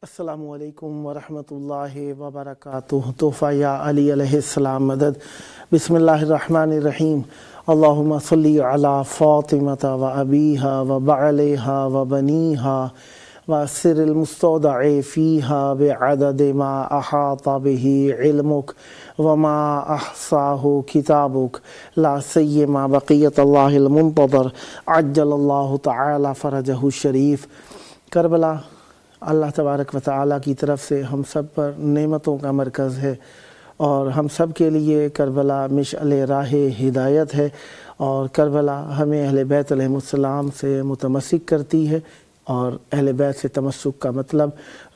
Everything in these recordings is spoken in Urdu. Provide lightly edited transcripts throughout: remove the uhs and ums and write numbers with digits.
السلام علیکم ورحمۃ اللہ وبرکاتہ۔ تحفہ یا علی علیہ السلام مدد۔ بسم اللہ الرحمن الرحیم۔ اللہم صلی علی فاطمہ و ابیہا و بعلیہا و بنیہا وسر المستودع فیہا بعدد ما احاط بہ علمک وما احصاہ کتابک لا سیما بقیت اللہ المنتظر عجل اللہ تعالی فرجہ الشریف۔ کربلا اللہ تبارک و تعالیٰ کی طرف سے ہم سب پر نعمتوں کا مرکز ہے، اور ہم سب کے لیے کربلا مشعل راہ ہدایت ہے، اور کربلا ہمیں اہل بیت علیہ السلام سے متمسک کرتی ہے، اور اہل بیت سے تمسک کا مطلب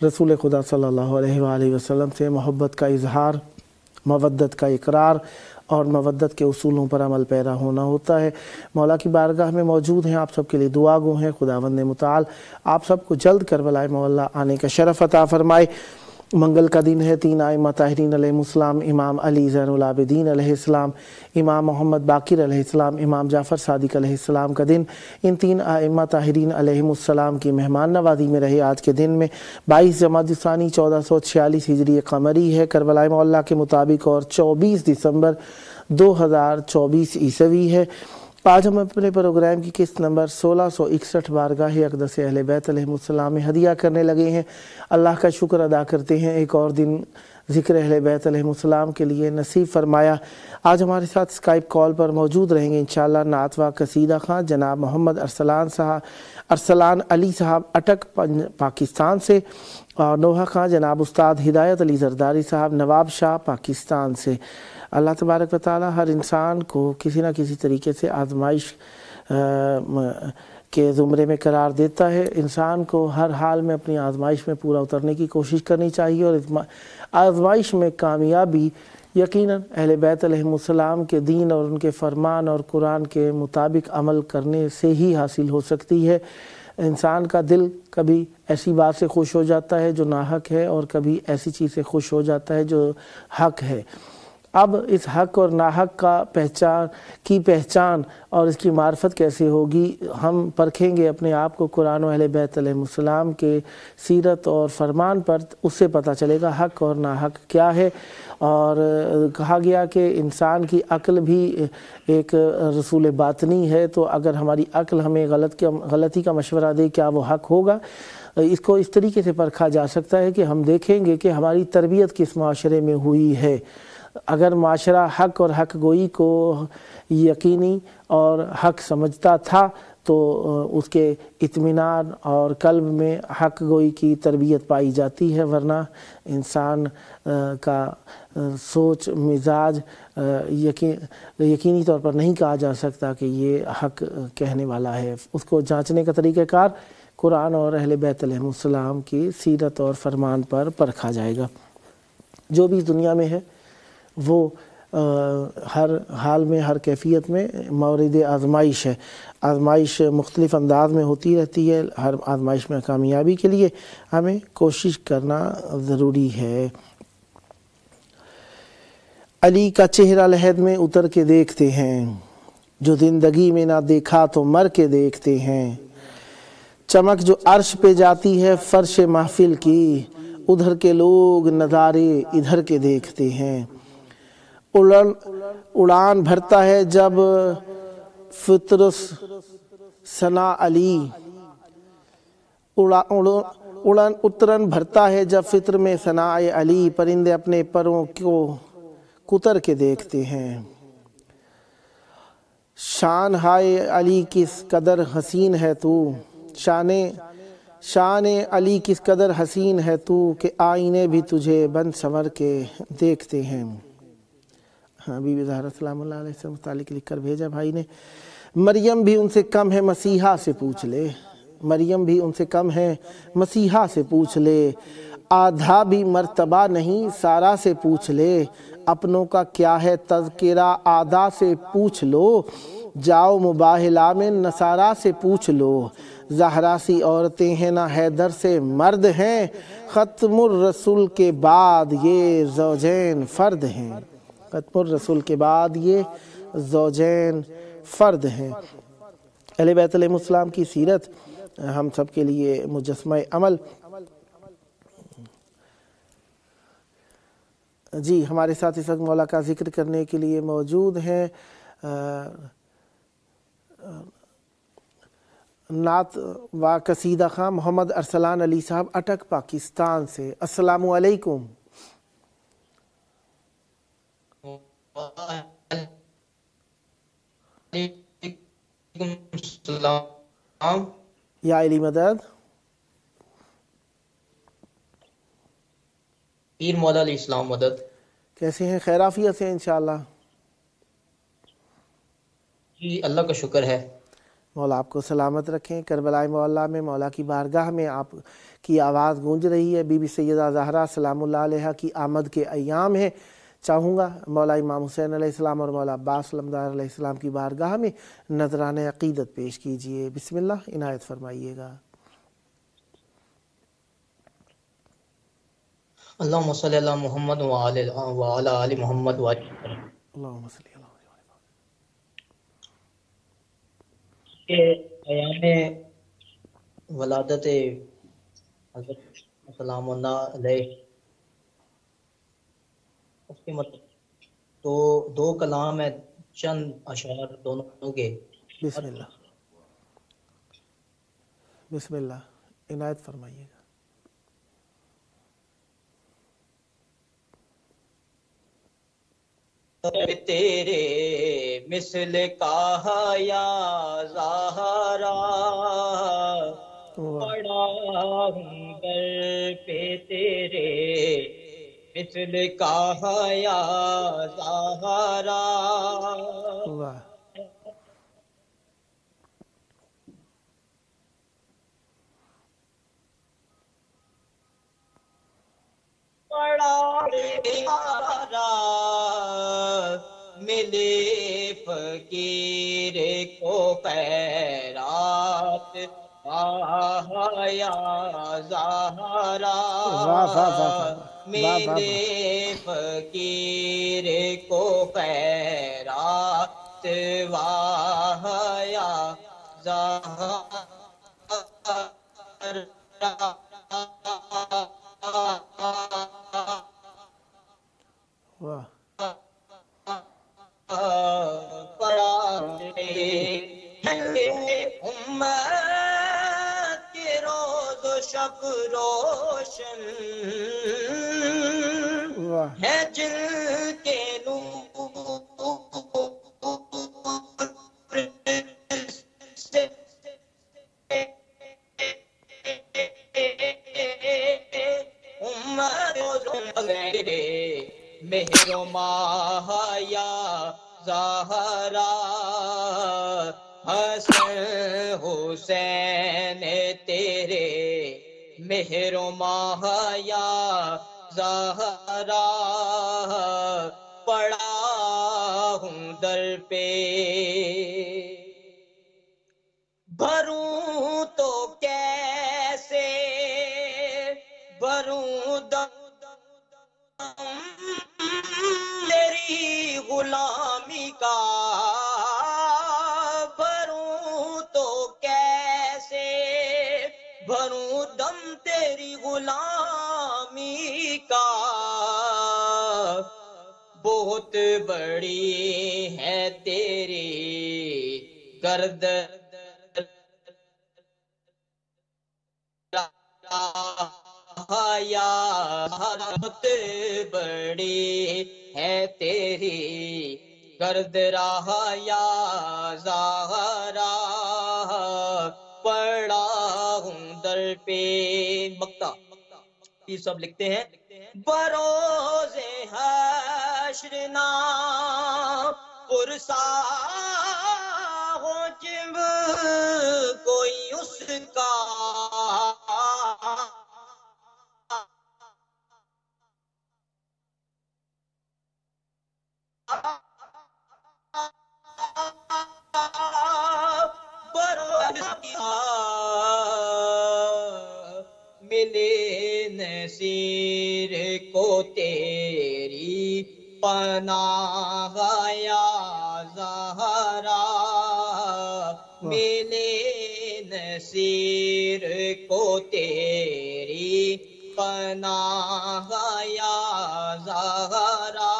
رسول خدا صلی اللہ علیہ وآلہ وسلم سے محبت کا اظہار، مودت کا اقرار اور مودت کے اصولوں پر عمل پیرا ہونا ہوتا ہے۔ مولا کی بارگاہ میں موجود ہیں، آپ سب کے لیے دعا گو ہیں، خداوند متعال آپ سب کو جلد کربلائے مولا آنے کا شرف عطا فرمائے۔ منگل کا دن ہے، تین ائمہ طاہرین علیہ السلام، امام علی زین العابدین علیہ السلام، امام محمد باقر علیہ السلام، امام جعفر صادق علیہ السلام کا دن۔ ان تین ائمہ طاہرین علیہ السلام کی مہمان نوازی میں رہے آج کے دن میں 22 جمادی الثانی 1446 ہجری قمری ہے کربلائے مولا کے مطابق، اور 24 دسمبر 2024 عیسوی ہے۔ آج ہم اپنے پروگرام کی قسط نمبر 1661 بارگاہ اقدس اہل بیت علیہ السلام میں ہدیہ کرنے لگے ہیں۔ اللہ کا شکر ادا کرتے ہیں، ایک اور دن ذکر اہل بیت علیہ السلام کے لیے نصیب فرمایا۔ آج ہمارے ساتھ اسکائپ کال پر موجود رہیں گے انشاءاللہ نعت و قصیدہ خواں جناب محمد ارسلان علی صاحب اٹک پاکستان سے، اور نوحہ خواں جناب استاد ہدایت علی زرداری صاحب نواب شاہ پاکستان سے۔ اللہ تبارک و تعالی ہر انسان کو کسی نہ کسی طریقے سے آزمائش کے زمرے میں قرار دیتا ہے۔ انسان کو ہر حال میں اپنی آزمائش میں پورا اترنے کی کوشش کرنی چاہیے، اور آزمائش میں کامیابی یقیناً اہل بیت علیہ السلام کے دین اور ان کے فرمان اور قرآن کے مطابق عمل کرنے سے ہی حاصل ہو سکتی ہے۔ انسان کا دل کبھی ایسی بات سے خوش ہو جاتا ہے جو ناحق ہے، اور کبھی ایسی چیز سے خوش ہو جاتا ہے جو حق ہے۔ اب اس حق اور ناحق کی پہچان اور اس کی معرفت کیسے ہوگی؟ ہم پرکھیں گے اپنے آپ کو قرآن و اہل بیت علیہ السلام کے سیرت اور فرمان پر، اس سے پتہ چلے گا حق اور ناحق کیا ہے۔ اور کہا گیا کہ انسان کی عقل بھی ایک رسول باطنی ہے، تو اگر ہماری عقل ہمیں غلطی کا مشورہ دے کیا وہ حق ہوگا؟ اس کو اس طریقے سے پرکھا جا سکتا ہے کہ ہم دیکھیں گے کہ ہماری تربیت کس معاشرے میں ہوئی ہے۔ اگر معاشرہ حق اور حق گوئی کو یقینی اور حق سمجھتا تھا تو اس کے اطمینان اور قلب میں حق گوئی کی تربیت پائی جاتی ہے، ورنہ انسان کا سوچ مزاج یقینی طور پر نہیں کہا جا سکتا کہ یہ حق کہنے والا ہے۔ اس کو جانچنے کا طریقہ کار قرآن اور اہل بیت علیہ السلام کی سیرت اور فرمان پر پرکھا جائے گا۔ جو بھی دنیا میں ہے وہ ہر حال میں ہر کیفیت میں مورد آزمائش ہے۔ آزمائش مختلف انداز میں ہوتی رہتی ہے، ہر آزمائش میں کامیابی کے لیے ہمیں کوشش کرنا ضروری ہے۔ علی کا چہرہ لحد میں اتر کے دیکھتے ہیں، جو زندگی میں نہ دیکھا تو مر کے دیکھتے ہیں۔ چمک جو عرش پہ جاتی ہے فرش محفل کی، ادھر کے لوگ نظارے ادھر کے دیکھتے ہیں۔ اڑان بھرتا ہے جب فطر ثنا علی، اترن بھرتا ہے جب فطر میں ثنا علی، پرندے اپنے پروں کو کتر کے دیکھتے ہیں۔ شان ہائے علی کس قدر حسین ہے تو، شان علی کس قدر حسین ہے تو، کہ آئینے بھی تجھے بن سنور کے دیکھتے ہیں۔ بی بی زہرا سلام اللہ علیہ سے متعلق لکھ کر بھیجا بھائی نے، مریم بھی ان سے کم ہے مسیحا سے پوچھ لے، مریم بھی ان سے کم ہے مسیحا سے پوچھ لے، آدھا بھی مرتبہ نہیں سارا سے پوچھ لے، اپنوں کا کیا ہے تذکرہ آدھا سے پوچھ لو، جاؤ مباہلہ میں نصارہ سے پوچھ لو، زہرا سی عورتیں ہیں نہ حیدر سے مرد ہیں، ختم الرسول کے بعد یہ زوجین فرد ہیں، ختم الرسول کے بعد یہ زوجین فرد ہیں۔ اہل بیت علیہ السلام کی سیرت ہم سب کے لیے مجسمہ عمل۔ جی ہمارے ساتھ اس وقت مولا کا ذکر کرنے کے لیے موجود ہیں نعت و قصیدہ خواں محمد ارسلان علی صاحب اٹک پاکستان سے۔ السلام علیکم۔ السلام یا علی مدد۔ پیر مولا علیہ السلام مدد۔ کیسے ہیں؟ خیر عافیت سے انشاءاللہ؟ جی اللہ کا شکر ہے۔ مولا آپ کو سلامت رکھیں۔ کربلا معلیٰ میں مولا کی بارگاہ میں آپ کی آواز گونج رہی ہے۔ بی بی سیدہ زہرا سلام اللہ علیہ کی آمد کے ایام ہیں۔ چاہوں گا مولا امام حسین علیہ السلام اور مولا عباس علمدار علیہ السلام کی بارگاہ میں نذران عقیدت پیش کیجئے۔ بسم اللہ عنایت فرمائیے گا۔ اللہم صلی علی محمد وعلی آل محمد اللہم صلی اللہ کہ ایام ولادت حضرت سلام اللہ علیہ اس کے مطلب تو دو کلام ہے، چند اشعار دونوں کے۔ بسم اللہ بسم اللہ عنایت فرمائیے گا۔ تیرے مثل کہا یا زہرا، پڑا ہوں در پہ تیرے مثل کہا یا زہرا، واہ پڑا پیارا ملے فقیر کو خیرات یا زہرا، ملے فقیر کو خیرات یا زہرا، واہ امت کے روز و شب روشن واہ ہے جن کے نور سے مہر و ماہ یا زہرا، حسن حسین تیرے مہر و ماہ یا زہرا، پڑا ہوں در پہ بھروں تو کیسے بھروں دم تیری غلامی کا، بھروں تو کیسے بھروں دم تیری غلامی کا، بہت بڑی ہے تیری گردن یا بہت بڑی ہے تیری گرد راہ یا زہرا، پڑا ہوں در پہ مکتا۔ یہ سب لکھتے ہیں بروز حشر نام پرسا ہو جب کوئی اس کا نصیر کو تیری پناہ یا زہرا، ملے نصیر کو تیری پناہ یا زہرا،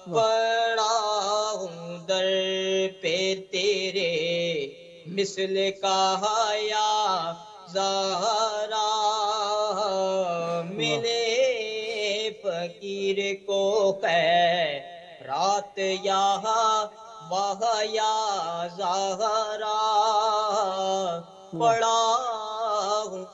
پڑا ہوں در پہ تیرے مثل کا یا زہرا، ملے فقیر کو خیرات یہاں وہ یا زہرا، پڑا ہوں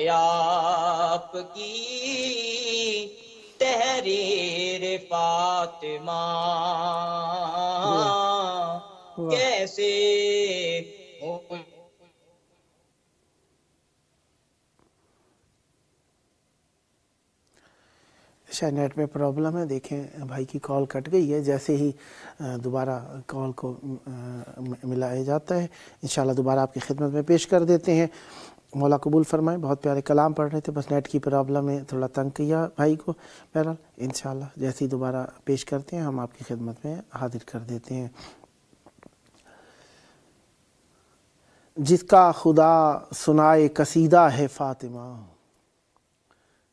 آپ کی تحریر فاطمہ کیسے شاید نیٹ میں پرابلم ہے، دیکھیں بھائی کی کال کٹ گئی ہے، جیسے ہی دوبارہ کال کو ملایا جاتا ہے انشاءاللہ دوبارہ آپ کی خدمت میں پیش کر دیتے ہیں۔ مولا قبول فرمائیں، بہت پیارے کلام پڑھ رہے تھے، بس نیٹ کی پرابلم ہے، تھوڑا تنگ کیا بھائی کو، بہرحال انشاءاللہ جیسے ہی دوبارہ پیش کرتے ہیں ہم آپ کی خدمت میں حاضر کر دیتے ہیں۔ جس کا خدا سنائے قصیدہ ہے فاطمہ،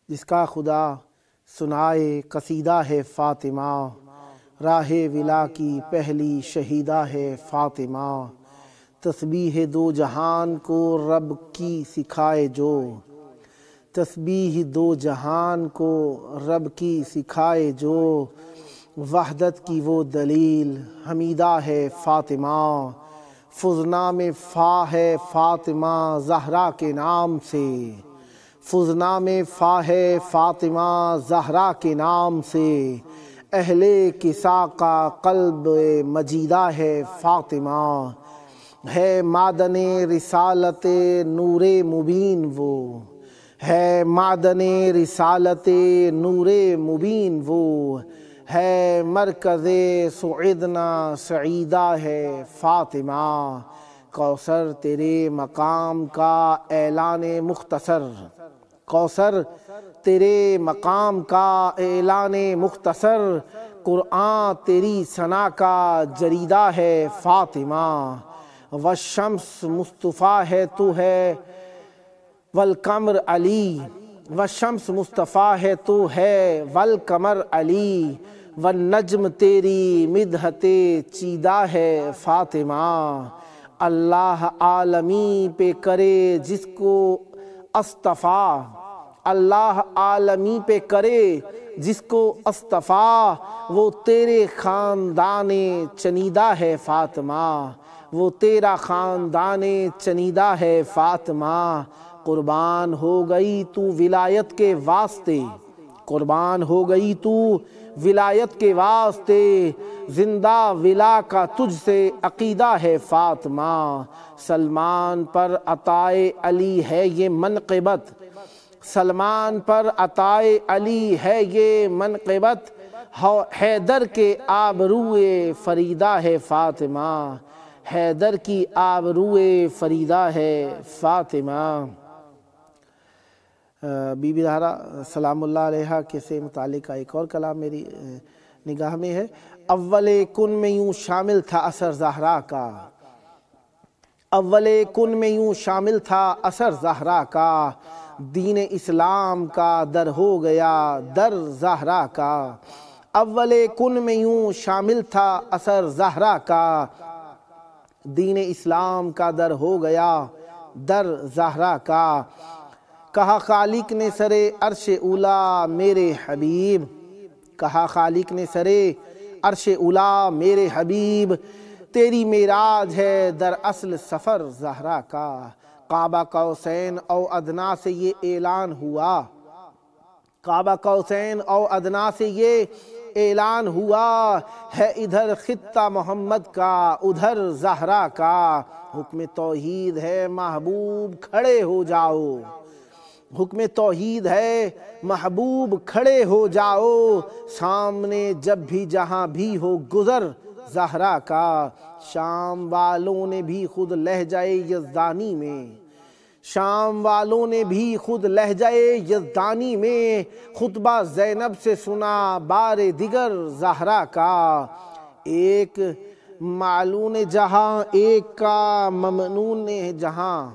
جس کا خدا سنائے قصیدہ ہے فاطمہ، راہ ولا کی پہلی شہیدہ ہے فاطمہ، تسبیح دو جہان کو رب کی سکھائے جو، تسبیح دو جہان کو رب کی سکھائے جو، وحدت کی وہ دلیل حمیدہ ہے فاطمہ، فضنام فا ہے فاطمہ زہرا کے نام سے، فضنام فا ہے فاطمہ زہرا کے نام سے، اہل کسا کا قلب مجیدہ ہے فاطمہ، ہے معدن رسالت نور مبین وہ، ہے معدن رسالت نور مبین وہ، ہے مرکز سعدنا سعیدہ ہے فاطمہ، کوثر تیرے مقام کا اعلان مختصر، کوثر تیرے مقام کا اعلان مختصر، قرآن تیری ثنا کا جریدہ ہے فاطمہ، والشمس مصطفیٰ ہے تو ہے والقمر علی، والشمس مصطفیٰ ہے تو ہے والقمر علی، والنجم تیری مدحت چیدہ ہے فاطمہ، اللہ عالمی پہ کرے جس کو اصطفیٰ، اللہ عالمی پہ کرے جس کو اصطفیٰ، وہ تیرے خاندان چنیدہ ہے فاطمہ، وہ تیرا خاندان چنیدہ ہے فاطمہ، قربان ہو گئی تو ولایت کے واسطے، قربان ہو گئی تو ولایت کے واسطے، زندہ ولا کا تجھ سے عقیدہ ہے فاطمہ، سلمان پر عطائے علی ہے یہ منقبت، سلمان پر عطائے علی ہے یہ منقبت، حیدر کے آبروئے فریدہ ہے فاطمہ، حیدر کی آبروئے فریدہ ہے فاطمہ۔ بی بی زہرا سلام اللہ علیہا کے سے متعلقہ ایک اور کلام میری نگاہ میں ہے، اول کن میں یوں شامل تھا اثر زہرا کا، اول کن میں یوں شامل تھا اثر زہرا کا، دین اسلام کا در ہو گیا در زہرا کا، اول کن میں یوں شامل تھا اثر زہرا کا، دین اسلام کا در ہو گیا در زہرا کا، کہا خالق نے سرے عرش اولا میرے حبیب، کہا خالق نے سرے عرش اولا میرے حبیب، تیری معراج ہے در اصل سفر زہرا کا، کعبہ قوسین او ادنا سے یہ اعلان ہوا، کعبہ قوسین او ادنا سے یہ اعلان ہوا، ہے ادھر خطہ محمد کا ادھر زہرا کا، حکم توحید ہے محبوب کھڑے ہو جاؤ، حکم توحید ہے محبوب کھڑے ہو جاؤ، سامنے جب بھی جہاں بھی ہو گزر زہرا کا۔ شام والوں نے بھی خود لہجہ یزدانی میں، شام والوں نے بھی خود لہجہ یزدانی میں خطبہ زینب سے سنا بار دیگر زہرا کا۔ ایک معلون جہاں ایک کا ممنون جہاں،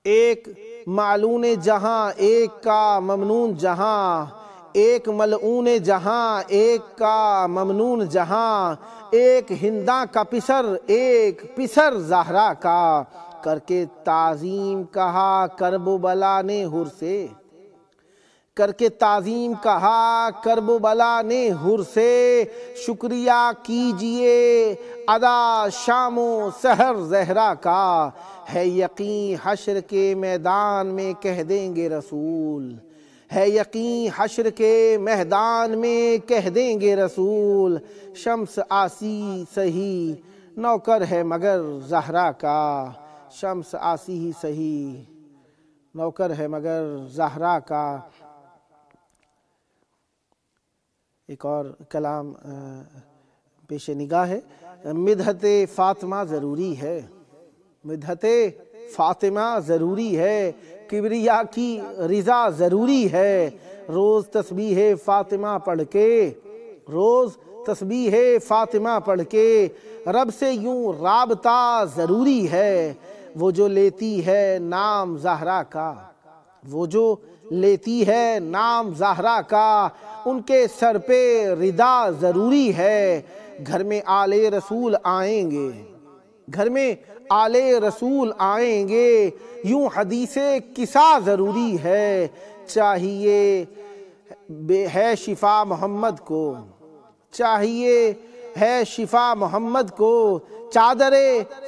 ایک معلون جہاں ایک کا ممنون جہاں، ایک ملعون جہاں ایک کا ممنون جہاں، ایک ہنداں کا پسر ایک پسر زہرا کا۔ کر کے تعظیم کہا کرب و بلا نے حر سے، کر کے تعظیم کہا کرب و بلا نے حر سے، شکریہ کیجئے ادا شام و سحر زہرا کا۔ ہے یقین حشر کے میدان میں کہہ دیں گے رسول، ہے یقین حشر کے میدان میں کہہ دیں گے رسول، شمس آسی سہی نوکر ہے مگر زہرا کا۔ شمس آسی ہی سہی نوکر ہے مگر زہرا کا۔ ایک اور کلام پیش نگاہ ہے، مدحت فاطمہ ضروری ہے، مدحت فاطمہ ضروری ہے، کبریا کی رضا ضروری ہے، روز تسبیح فاطمہ پڑھ کے، روز تسبیح فاطمہ پڑھ کے رب سے یوں رابطہ ضروری ہے۔ وہ جو لیتی ہے نام زہرا کا، وہ جو لیتی ہے نام زہرا کا، ان کے سر پہ ردا ضروری ہے۔ گھر میں آل رسول آئیں گے، گھر میں آل رسول آئیں گے، یوں حدیث قصہ ضروری ہے۔ چاہیے ہے شفا محمد کو، چاہیے ہے شفا محمد کو، چادر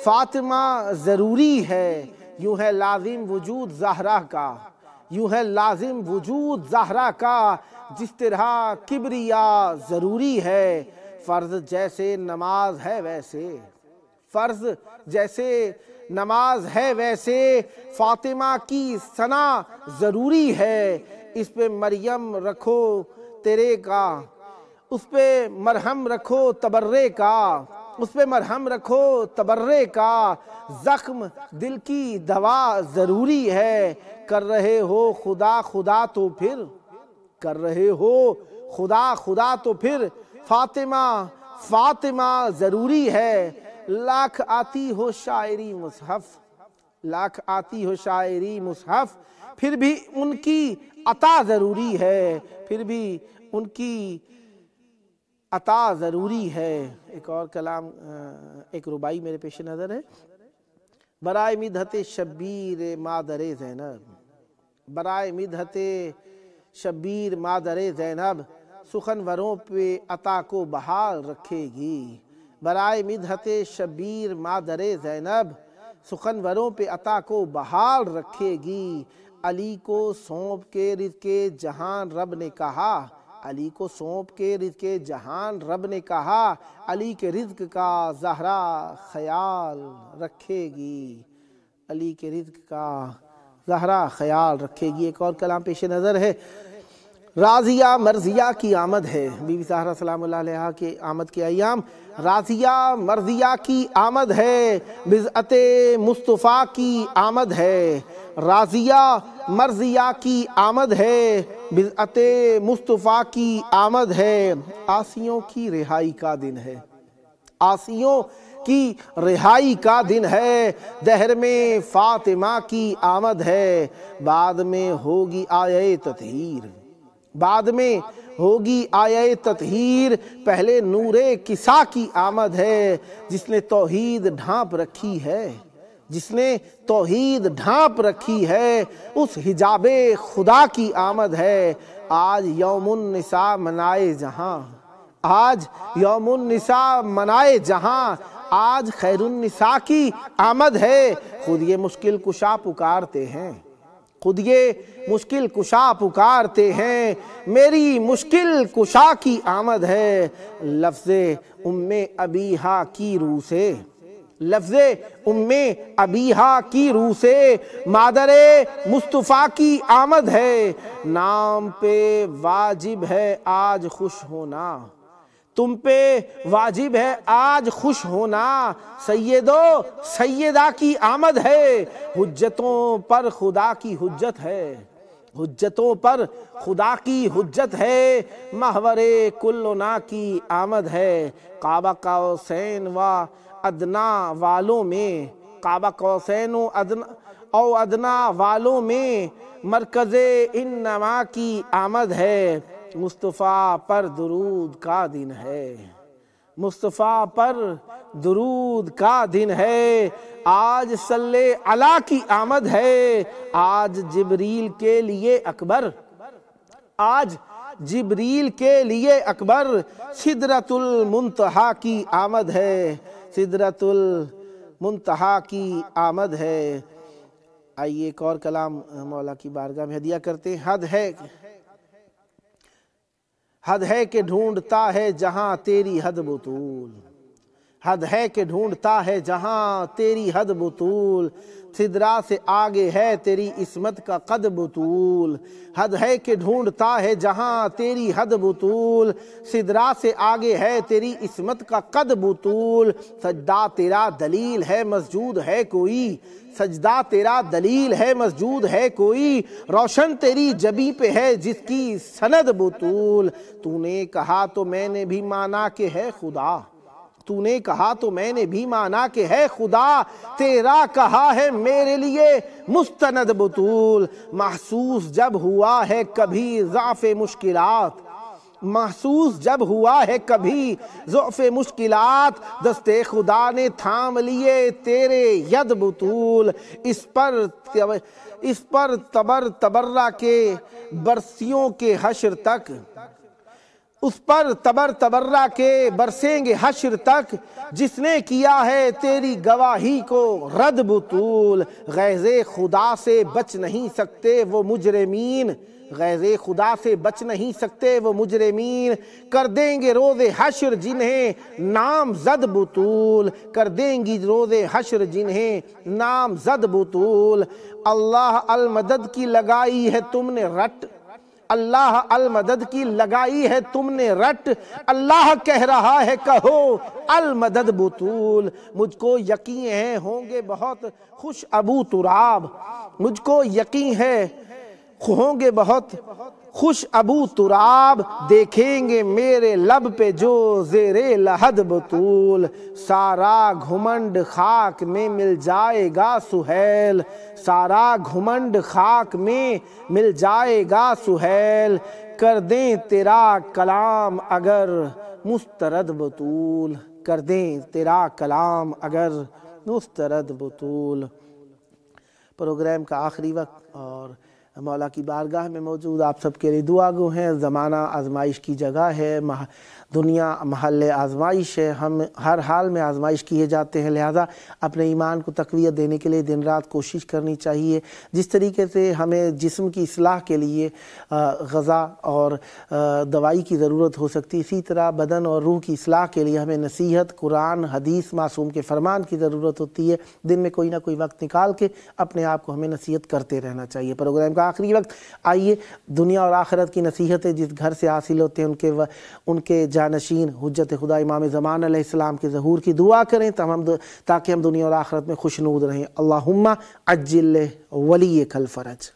فاطمہ ضروری ہے۔ یوں ہے لازم وجود زہرا کا، یوں ہے لازم وجود زہرا کا، جس طرح کبریا ضروری ہے۔ فرض جیسے نماز ہے ویسے، فرض جیسے نماز ہے ویسے، فاطمہ کی ثنا ضروری ہے۔ اس پہ مریم رکھو تیرے کا، اس پہ مرہم رکھو تبرے کا، اس پہ مرہم رکھو تبرے کا، زخم دل کی دوا ضروری ہے۔ کر رہے ہو خدا خدا تو پھر، کر رہے ہو خدا خدا تو پھر، فاطمہ فاطمہ ضروری ہے۔ لاکھ آتی ہو شاعری مصحف، لاکھ آتی ہو شاعری مصحف، پھر بھی ان کی عطا ضروری ہے، پھر بھی ان کی عطا ضروری ہے۔ ایک اور کلام، ایک ربائی میرے پیش نظر ہے، برائے مدحت شبیر مادر زینب، برائے مدحت شبیر مادر زینب، سخنوروں پہ عطا کو بحال رکھے گی۔ برائے مدحت شبیر مادر زینب، سخنوروں پہ عطا کو بحال رکھے گی۔ علی کو سونپ کے رزق جہان رب نے کہا، علی کو سونپ کے رزق جہان رب نے کہا، علی کے رزق کا زہرا خیال رکھے گی، علی کے رزق کا زہرا خیال رکھے گی۔ ایک اور کلام پیش نظر ہے، راضیہ مرضیہ کی آمد ہے، بی بی زہرا سلام اللہ علیہا کے آمد کے ایام راضیہ مرضیہ کی آمد ہے، بضعت مصطفیٰ کی آمد ہے، راضیہ مرضیہ کی آمد ہے، بضعت مصطفیٰ کی آمد ہے۔ عاصیوں کی رہائی کا دن ہے، عاصیوں کی رہائی کا دن ہے، دہر میں فاطمہ کی آمد ہے، بعد میں ہوگی آیہ تطہیر، بعد میں ہوگی آیہ تطہیر، پہلے نور کسا کی آمد ہے، جس نے توحید ڈھانپ رکھی ہے، جس نے توحید ڈھانپ رکھی ہے، اس حجاب خدا کی آمد ہے۔ آج یوم النساء منائے جہاں، آج یوم النساء منائے جہاں، آج خیر النساء کی آمد ہے۔ خود یہ مشکل کشا پکارتے ہیں، خود یہ مشکل کشا پکارتے ہیں، میری مشکل کشا کی آمد ہے۔ لفظ ام ابیہا کی روح سے، لفظ ام ابیہا کی روح سے مادر مصطفیٰ کی آمد ہے، نام پہ واجب ہے آج خوش ہونا، تم پہ واجب ہے آج خوش ہونا، سیدو سیدہ کی آمد ہے، حجتوں پر خدا کی حجت ہے، حجتوں پر خدا کی حجت ہے، محور کلنا کی آمد ہے، کعبہ قوسین و ادنا والوں میں، کعبہ قوسین و ادنا والوں میں مرکز انما کی آمد ہے، مصطفیٰ پر درود کا دن ہے، مصطفیٰ پر درود کا دن ہے، آج صلی علی کی آمد ہے، آج جبریل کے لیے اکبر، آج جبریل کے لیے اکبر، سدرۃ المنتہا کی آمد ہے، سدرۃ المنتہا کی آمد ہے۔ آئیے ایک اور کلام مولا کی بارگاہ میں ہدیہ کرتے ہیں۔ حد ہے کہ ڈھونڈتا ہے جہاں تیری حد بطول، حد ہے کہ ڈھونڈتا ہے جہاں تیری حد بطول، سدرا سے آگے ہے تیری عصمت کا قد بطول، حد ہے کہ ڈھونڈتا ہے جہاں تیری حد بطول، سدرا سے آگے ہے تیری عصمت کا قد بطول، سجدہ تیرا دلیل ہے مسجود ہے کوئی، سجدہ تیرا دلیل ہے مسجود ہے کوئی، روشن تیری جبی پہ ہے جس کی سند بطول، تو نے کہا تو میں نے بھی مانا کہ ہے خدا، تو نے کہا تو میں نے بھی مانا کہ ہے خدا، تیرا کہا ہے میرے لیے مستند بطول، محسوس جب ہوا ہے کبھی ضعف مشکلات، محسوس جب ہوا ہے کبھی ضعف مشکلات، دست خدا نے تھام لیے تیرے ید بطول، اس پر تبرہ کے برسیوں کے حشر تک، اس پر تبرہ کے برسیں گے حشر تک، جس نے کیا ہے تیری گواہی کو رد بطول، غیظ خدا سے بچ نہیں سکتے وہ مجرمین، غیظ خدا سے بچ نہیں سکتے وہ مجرمین، کر دیں گے روز حشر جنہیں نام زد بطول، کر دیں گی روز حشر جنہیں نام زد بطول، اللہ المدد کی لگائی ہے تم نے رٹ، اللہ المدد کی لگائی ہے تم نے رٹ، اللہ کہہ رہا ہے کہو المدد بطول، مجھ کو یقین ہے ہوں گے بہت خوش ابو تراب، مجھ کو یقین ہے ہوں گے بہت خوش ابو تراب، دیکھیں گے میرے لب پہ جو زیر لحد بطول، سارا گھمنڈ خاک میں مل جائے گا سہیل، سارا گھمنڈ خاک میں مل جائے گا سہیل، کر دیں تیرا کلام اگر مسترد بطول، کر دیں تیرا کلام اگر مسترد بطول۔ پروگرام کا آخری وقت اور مولا کی بارگاہ میں موجود آپ سب کے لیے دعا گو ہیں۔ زمانہ آزمائش کی جگہ ہے، دنیا محل آزمائش ہے، ہم ہر حال میں آزمائش کیے جاتے ہیں، لہذا اپنے ایمان کو تقویت دینے کے لیے دن رات کوشش کرنی چاہیے۔ جس طریقے سے ہمیں جسم کی اصلاح کے لیے غذا اور دوائی کی ضرورت ہو سکتی، اسی طرح بدن اور روح کی اصلاح کے لیے ہمیں نصیحت، قرآن، حدیث، معصوم کے فرمان کی ضرورت ہوتی ہے۔ دن میں کوئی نہ کوئی وقت نکال کے اپنے آپ کو ہمیں نصیحت کرتے رہنا چاہیے۔ پروگرام کا آخری وقت، آئیے دنیا اور آخرت کی نصیحتیں جس گھر سے حاصل ہوتے ہیں ان کے جانشین حجت خدا امام زمان علیہ السلام کے ظہور کی دعا کریں تاکہ ہم دنیا اور آخرت میں خوشنود رہیں۔ اللہم عجل ولیک الفرج۔